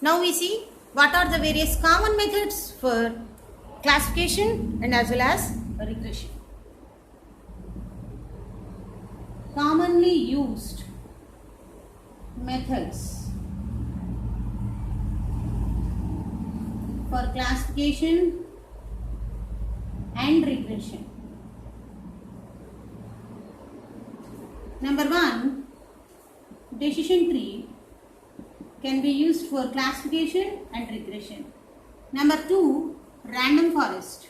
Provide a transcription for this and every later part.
Now we see what are the various common methods for classification and as well as regression. Commonly used methods for classification and regression. Number 1, decision tree can be used for classification and regression. Number 2, random forest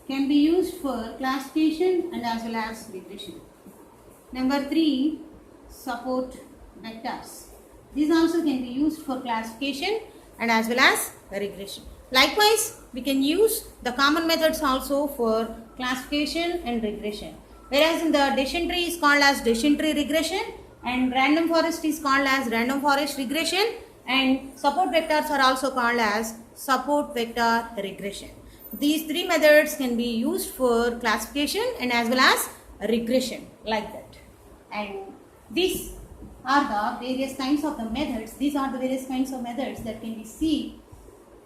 can be used for classification and as well as regression. Number 3, support vectors. These also can be used for classification and as well as regression. Likewise, we can use the common methods also for classification and regression. Whereas in the decision tree is called as decision tree regression, and random forest is called as random forest regression, and support vectors are also called as support vector regression. These three methods can be used for classification and as well as regression, like that. And these are the various kinds of the methods. These are the various kinds of methods that can be seen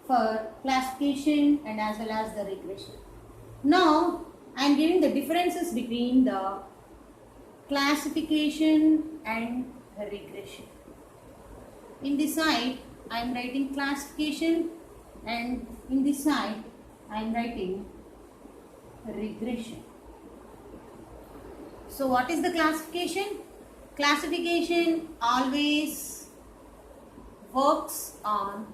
for classification and as well as the regression. Now I am giving the differences between the classification and regression. In this side I am writing classification, and in this side I am writing regression. So what is the classification? Classification always works on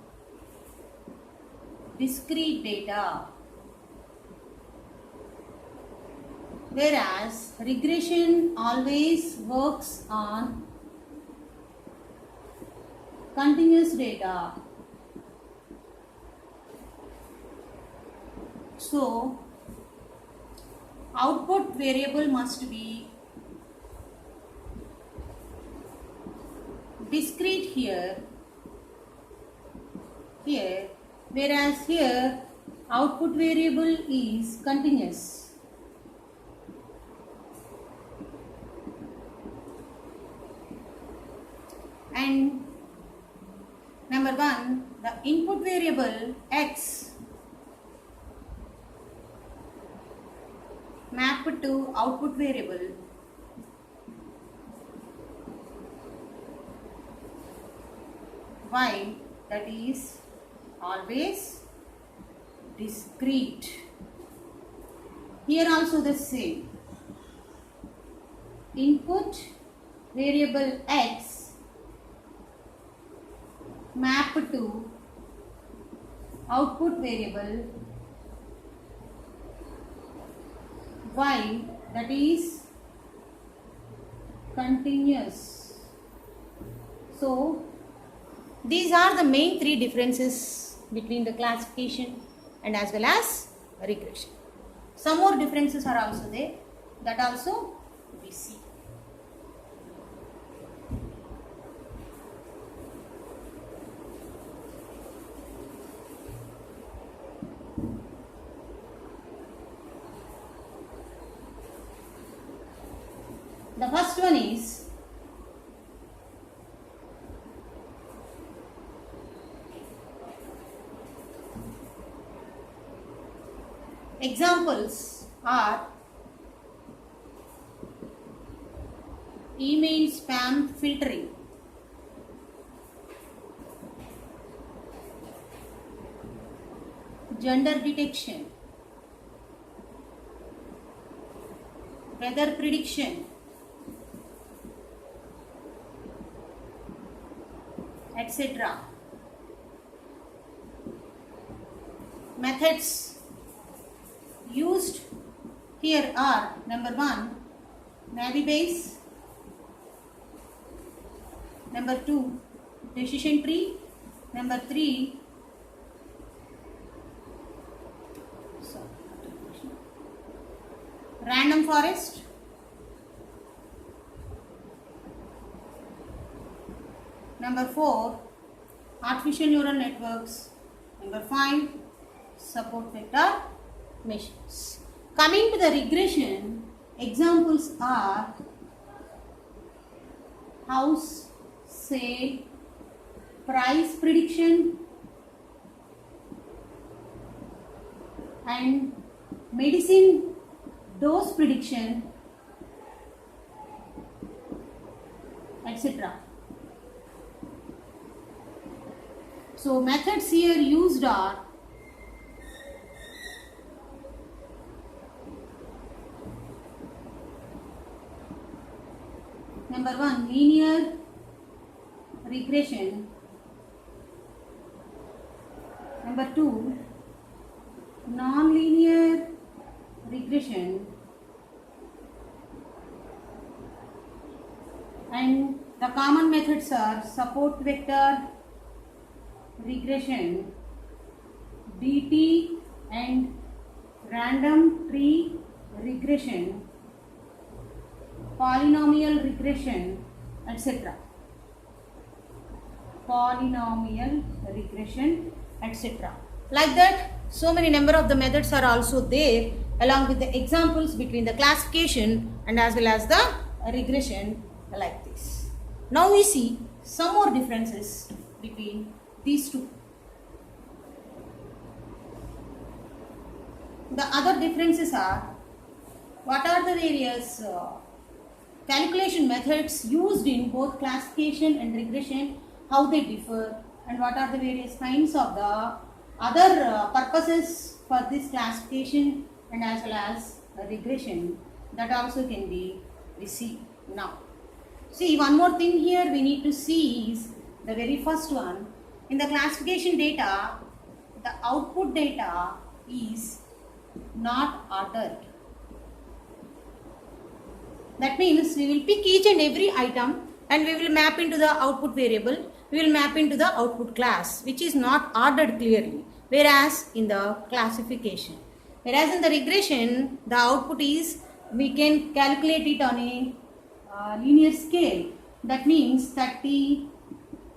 discrete data, whereas regression always works on continuous data. So output variable must be discrete here, whereas here output variable is continuous. And number 1, the input variable x mapped to output variable y, that is always discrete. Here also the same. Input variable x map to output variable y, that is continuous. So these are the main three differences between the classification and as well as regression. Some more differences are also there, that also we see. The first one is examples are email spam filtering, gender detection, weather prediction, etc. Methods used here are number 1, Navibase, number 2, decision tree, number 3, random forest, number 4, artificial neural networks, number 5, support vector machines. Coming to the regression, examples are house, sale, price prediction and medicine dose prediction, etc. So methods here used are number 1, linear regression. Number 2, non-linear regression. And the common methods are support vector regression, DT, and random tree regression, polynomial regression, etc. Polynomial regression, etc. Like that, so many number of the methods are also there, along with the examples between the classification and as well as the regression, like this. Now we see some more differences between these two. The other differences are, what are the various calculation methods used in both classification and regression, how they differ, and what are the various kinds of the other purposes for this classification and as well as regression, that also can be seen now. See, one more thing here we need to see is the very first one. In the classification data, the output data is not ordered. That means we will pick each and every item and we will map into the output variable, we will map into the output class, which is not ordered clearly, whereas in the classification. Whereas in the regression, the output is, we can calculate it on a linear scale. That means 30,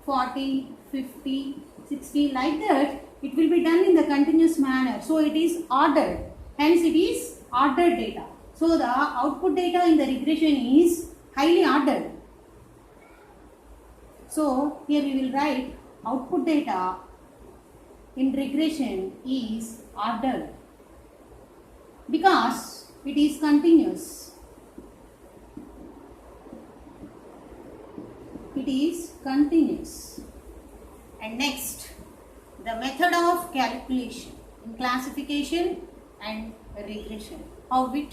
40, 50, 60, like that. It will be done in the continuous manner. So it is ordered. Hence it is ordered data. So the output data in the regression is highly ordered. So here we will write output data in regression is ordered because it is continuous. It is continuous. And next, the method of calculation in classification and regression. How it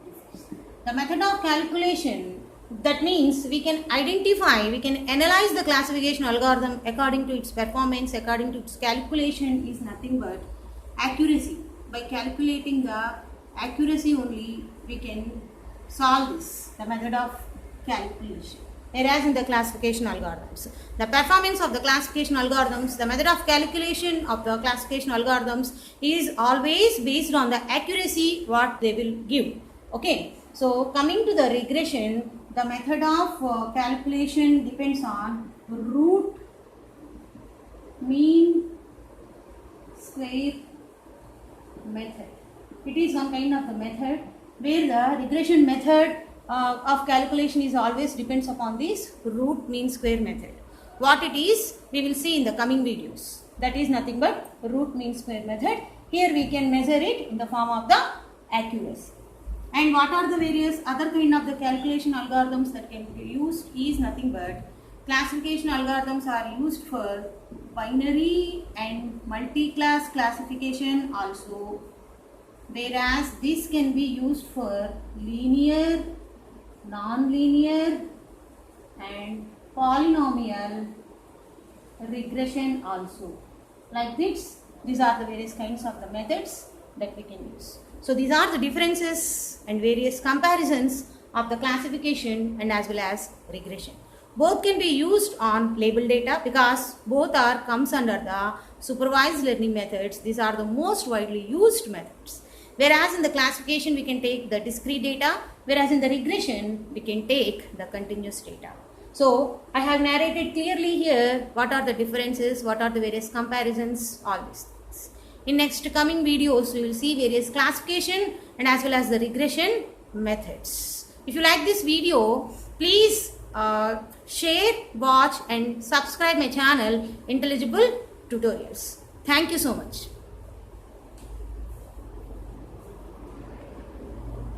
differs. The method of calculation, that means we can identify, we can analyze the classification algorithm according to its performance, according to its calculation, is nothing but accuracy. By calculating the accuracy only, we can solve this, the method of calculation. Whereas in the classification algorithms, the performance of the classification algorithms, the method of calculation of the classification algorithms is always based on the accuracy what they will give. Okay, so coming to the regression, the method of calculation depends on root mean square method. It is one kind of the method where the regression method of calculation is always depends upon this root mean square method. What it is, we will see in the coming videos. That is nothing but root mean square method. Here we can measure it in the form of the accuracy. And what are the various other kind of the calculation algorithms that can be used is nothing but classification algorithms are used for binary and multi-class classification also, whereas this can be used for linear, non-linear and polynomial regression also. Like this, these are the various kinds of the methods that we can use. So these are the differences and various comparisons of the classification and as well as regression. Both can be used on label data because both are comes under the supervised learning methods. These are the most widely used methods. Whereas in the classification we can take the discrete data, whereas in the regression we can take the continuous data. So I have narrated clearly here what are the differences, what are the various comparisons, all these things. In next coming videos we will see various classification and as well as the regression methods. If you like this video, please share, watch and subscribe my channel Intelligible Tutorials. Thank you so much.